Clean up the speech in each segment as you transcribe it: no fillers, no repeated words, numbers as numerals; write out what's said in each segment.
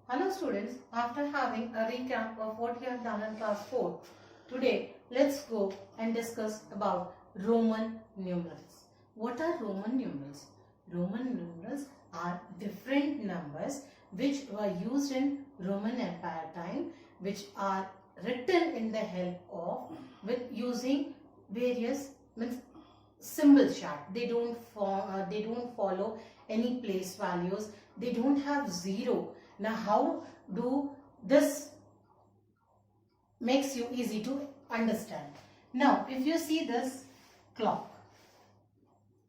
Hello students, after having a recap of what you have done in class 4, today let's go and discuss about Roman numerals. What are Roman numerals? Roman numerals are different numbers which were used in Roman Empire time, which are written in the help of with using various symbol chart. They don't follow any place values. They don't have zero. Now how do this makes you easy to understand? Now if you see this clock,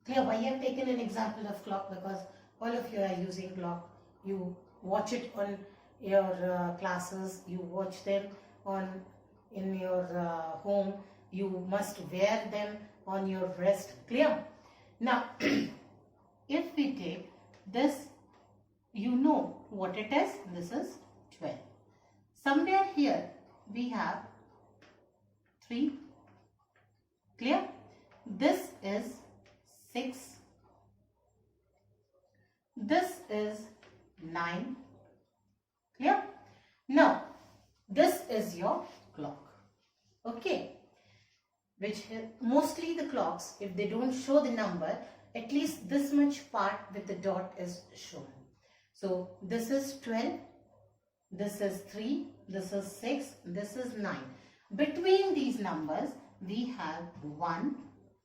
clear why I have taken an example of clock, because all of you are using clock. You watch it on your classes, you watch them on in your home, you must wear them on your wrist, clear? Now if we take this, you know what it is. This is 12. Somewhere here we have 3, clear? This is 6, this is 9, clear? Now this is your clock, okay, which mostly the clocks, if they don't show the number, at least this much part with the dot is shown. So this is 12, this is 3, this is 6, this is 9. Between these numbers we have 1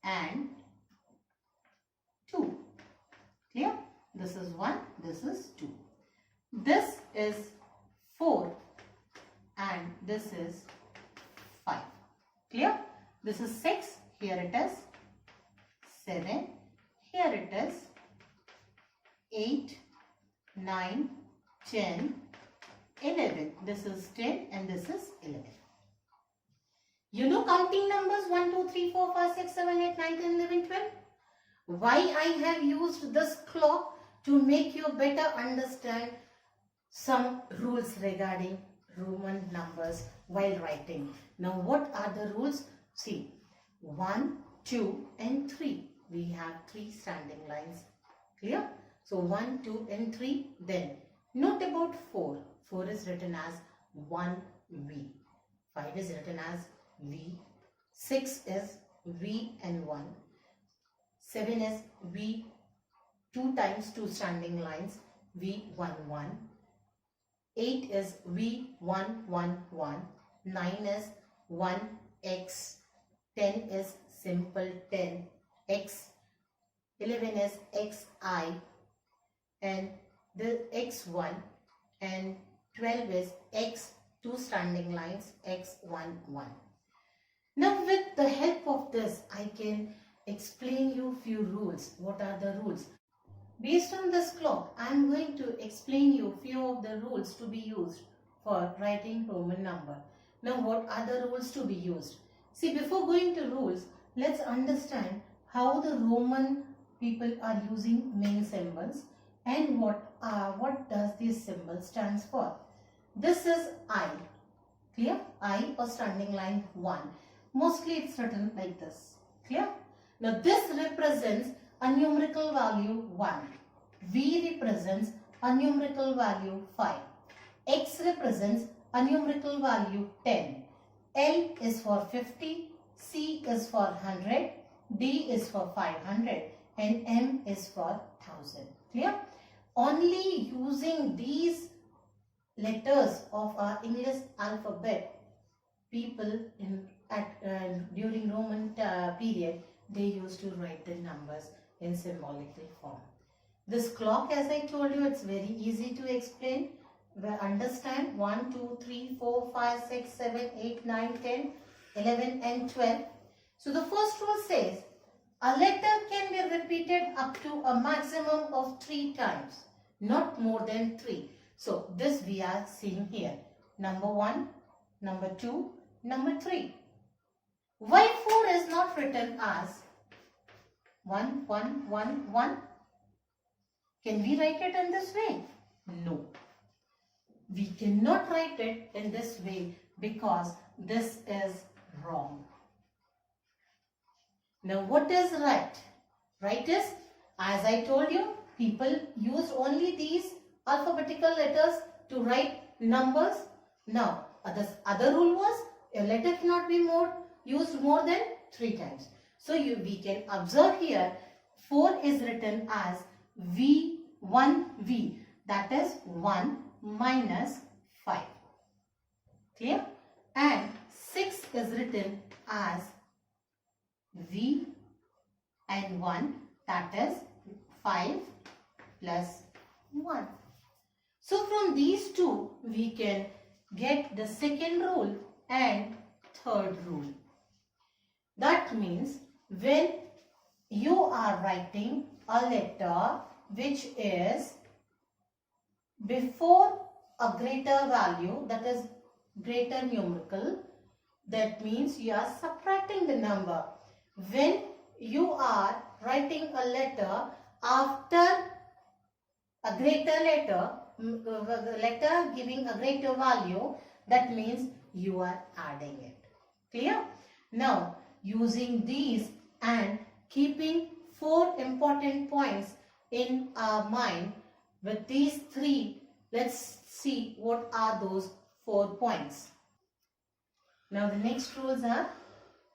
and 2, clear? This is 1, this is 2. This is 4 and this is 5, clear? This is 6, here it is 7, here it is 8, 9, 10, 11. This is 10 and this is 11. You know counting numbers 1, 2, 3, 4, 5, 6, 7, 8, 9, 10, 11, 12. Why I have used this clock? To make you better understand some rules regarding Roman numbers while writing. Now what are the rules? See, 1, 2 and 3. We have 3 standing lines, clear? So 1, 2 and 3. Then note about 4. 4 is written as 1V. 5 is written as V. 6 is V and 1. 7 is V, 2 times 2 standing lines, V, 1, 1. 8 is V, 1, 1, 1. 9 is 1X. 10 is simple 10X. 11 is XI. And the X1, and 12 is X, 2 standing lines, X1, 1. Now with the help of this, I can explain you few rules. What are the rules? Based on this clock, I am going to explain you few of the rules to be used for writing Roman number. Now what are the rules to be used? See, before going to rules, let's understand how the Roman people are using main symbols and what does this symbol stands for. This is I, clear? I or standing line 1. Mostly it's written like this, clear? Now this represents a numerical value 1. V represents a numerical value 5. X represents a numerical value 10. L is for 50. C is for 100. D is for 500. And M is for 1000. Clear? Only using these letters of our English alphabet, people during Roman period, they used to write the numbers in symbolical form. This clock, as I told you, it's very easy to explain. We understand 1, 2, 3, 4, 5, 6, 7, 8, 9, 10, 11 and 12. So the first rule says a letter can be repeated up to a maximum of 3 times, not more than 3. So this we are seeing here. Number 1, number 2, number 3. Why 4 is not written as 1, 1, 1, 1? Can we write it in this way? No. We cannot write it in this way because this is wrong. Now what is right? Right is, as I told you, people use only these alphabetical letters to write numbers. Now, other rule was a letter cannot be used more than 3 times. So, we can observe here 4 is written as V1V, that is 1 minus 5. Clear? And 6 is written as V and 1, that is 5 plus 1. So from these two we can get the second rule and third rule. That means when you are writing a letter which is before a greater value, that is greater numerical, that means you are subtracting the number. When you are writing a letter after a greater letter giving a greater value, that means you are adding it. Clear? Now, using these and keeping 4 important points in our mind, with these 3, let's see what are those 4 points. Now, the next rules are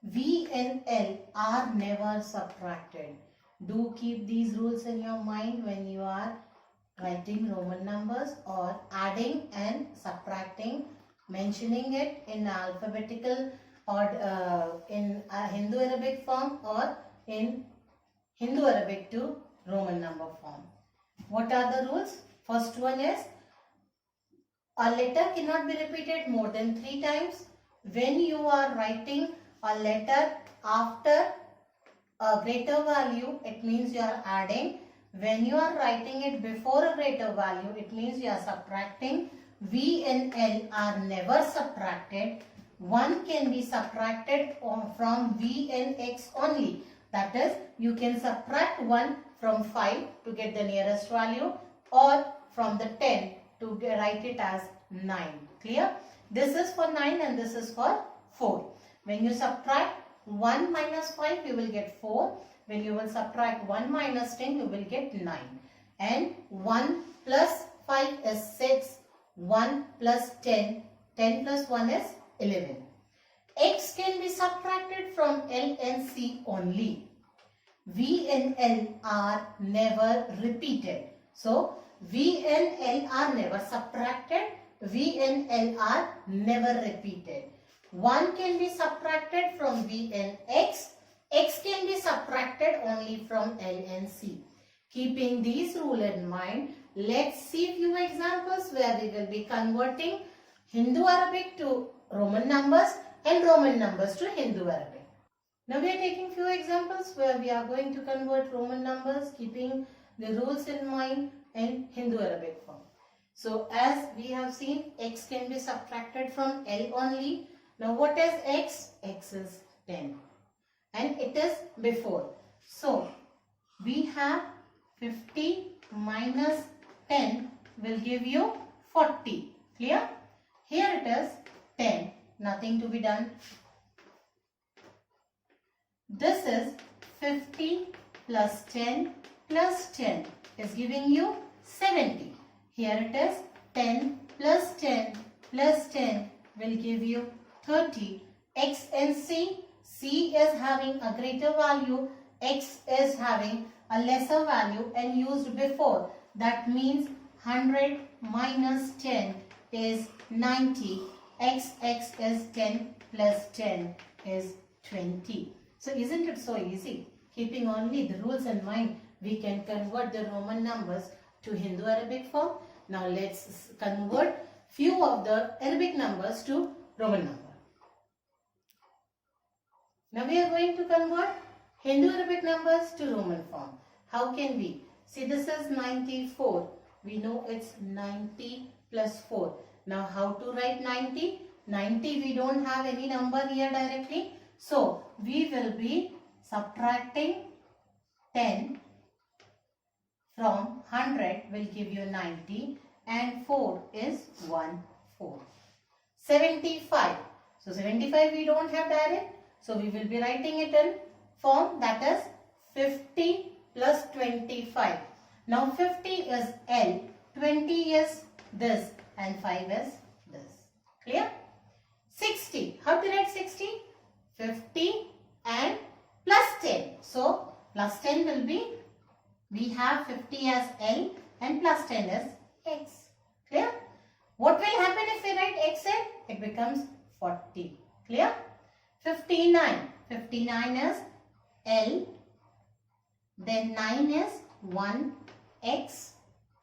V and L are never subtracted. Do keep these rules in your mind when you are writing Roman numbers or adding and subtracting, mentioning it in alphabetical or in Hindu Arabic form or in Hindu Arabic to Roman number form. What are the rules? First one is a letter cannot be repeated more than 3 times. When you are writing a letter after a greater value, it means you are adding. When you are writing it before a greater value, it means you are subtracting. V and L are never subtracted. 1 can be subtracted from V and X only. That is, you can subtract 1 from 5 to get the nearest value, or from the 10 to write it as 9. Clear? This is for 9 and this is for 4. When you subtract 1 minus 5, you will get 4. When you will subtract 1 minus 10, you will get 9. And 1 plus 5 is 6. 1 plus 10. 10 plus 1 is 11. X can be subtracted from L and C only. V and L are never repeated. So, V and L are never subtracted. V and L are never repeated. 1 can be subtracted from V and X. X can be subtracted only from L and C. Keeping these rules in mind, let's see few examples where we will be converting Hindu Arabic to Roman numbers and Roman numbers to Hindu Arabic. Now we are taking few examples where we are going to convert Roman numbers keeping the rules in mind in Hindu Arabic form. So as we have seen, X can be subtracted from L only. Now what is X? X is 10 and it is before. So we have 50 minus 10 will give you 40. Clear? Here it is 10. Nothing to be done. This is 50 plus 10 plus 10 is giving you 70. Here it is 10 plus 10 plus 10 will give you 30. X and C. C is having a greater value. X is having a lesser value and used before. That means 100 minus 10 is 90. X is 10 plus 10 is 20. So isn't it so easy? Keeping only the rules in mind, we can convert the Roman numbers to Hindu Arabic form. Now let's convert few of the Arabic numbers to Roman number. Now we are going to convert Hindu Arabic numbers to Roman form. How can we? See, this is 94. We know it's 90 plus 4. Now how to write 90? 90 we don't have any number here directly. So we will be subtracting 10 from 100 will give you 90 and 4 is 1, 4. 75. So 75 we don't have direct. So we will be writing it in form, that is 50 plus 25. Now 50 is L, 20 is this and 5 is this. Clear? 60. How to write 60? 50 and plus 10. So plus 10 will be, we have 50 as L and plus 10 is X. Clear? What will happen if we write XL? It becomes 40. Clear? 59. 59 is L. Then 9 is 1X.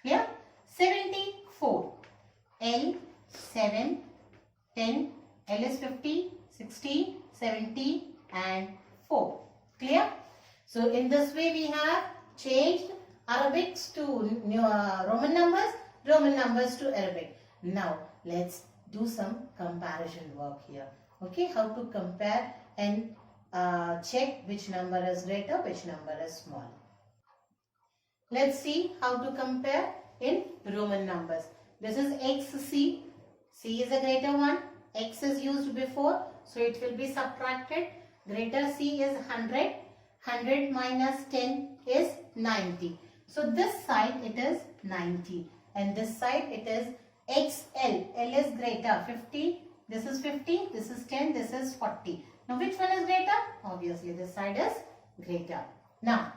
Clear? 74. L, 7, 10. L is 50, 60, 70 and 4. Clear? So in this way we have changed Arabics to Roman numbers to Arabic. Now let's do some comparison work here. Okay, how to compare and check which number is greater, which number is small. Let's see how to compare in Roman numbers. This is XC. C is a greater one. X is used before, so it will be subtracted. Greater C is 100. 100 minus 10 is 90. So this side it is 90 and this side it is XL. L is greater. 50. This is 50. This is 10. This is 40. Now which one is greater? Obviously this side is greater. Now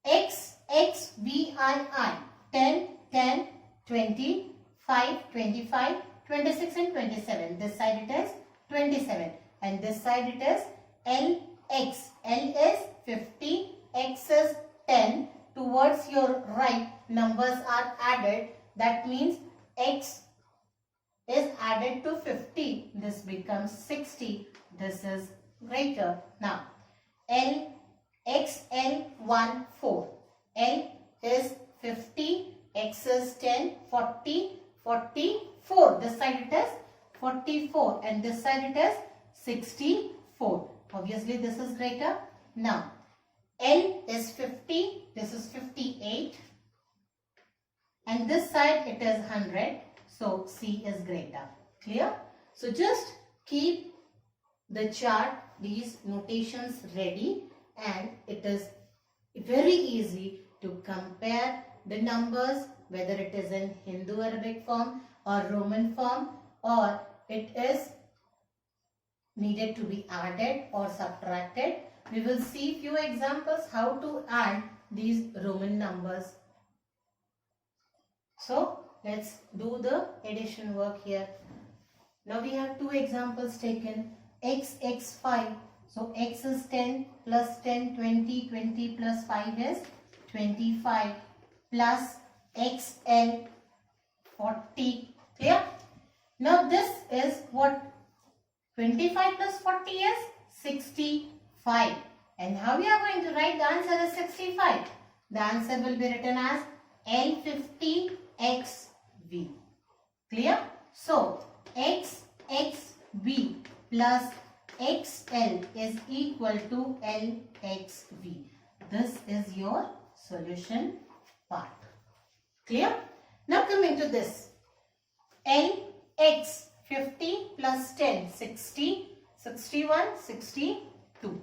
X, X, V, I, 10, 10, 20, 5, 25, 26 and 27. This side it is 27 and this side it is L, X. L is 50, X is 10. Towards your right numbers are added. That means X is added to 50. This becomes 60. This is greater. Now L, XL, 1, 4. L is 50, X is 10, 40, 44. This side it is 44 and this side it is 64. Obviously this is greater. Now L is 50, this is 58 and this side it is 100. So C is greater. Clear? So just keep the chart, these notations ready, and it is very easy to compare the numbers, whether it is in Hindu Arabic form or Roman form, or it is needed to be added or subtracted. We will see few examples how to add these Roman numbers. So let's do the addition work here. Now we have two examples taken. X, X, 5. So X is 10 plus 10, 20, 20 plus 5 is 25 plus XL 40. Clear? Now this is what? 25 plus 40 is 65. And how we are going to write the answer is 65? The answer will be written as L50XV. Clear? So XXV plus XL is equal to LXV. This is your solution part. Clear? Now coming to this. LX 50 plus 10, 60, 61, 62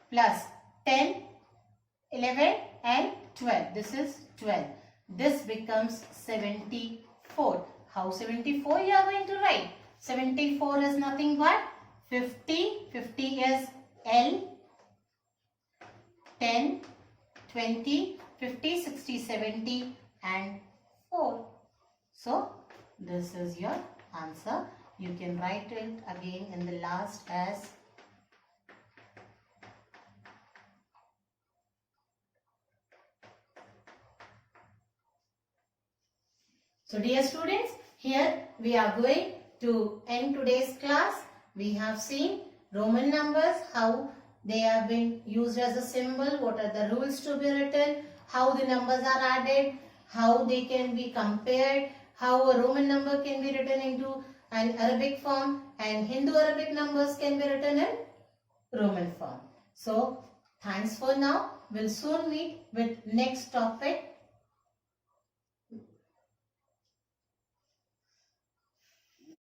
plus 10, 11 and 12. This is 12. This becomes 74. How 74 you are going to write? 74 is nothing but 50. 50 is L, 10, 20, 50, 60, 70 and 4. So this is your answer. You can write it again in the last as so dear students, here we are going to end today's class. We have seen Roman numbers, how they have been used as a symbol, what are the rules to be written, how the numbers are added, how they can be compared, how a Roman number can be written into an Arabic form and Hindu Arabic numbers can be written in Roman form. So thanks for now. We'll soon meet with next topic.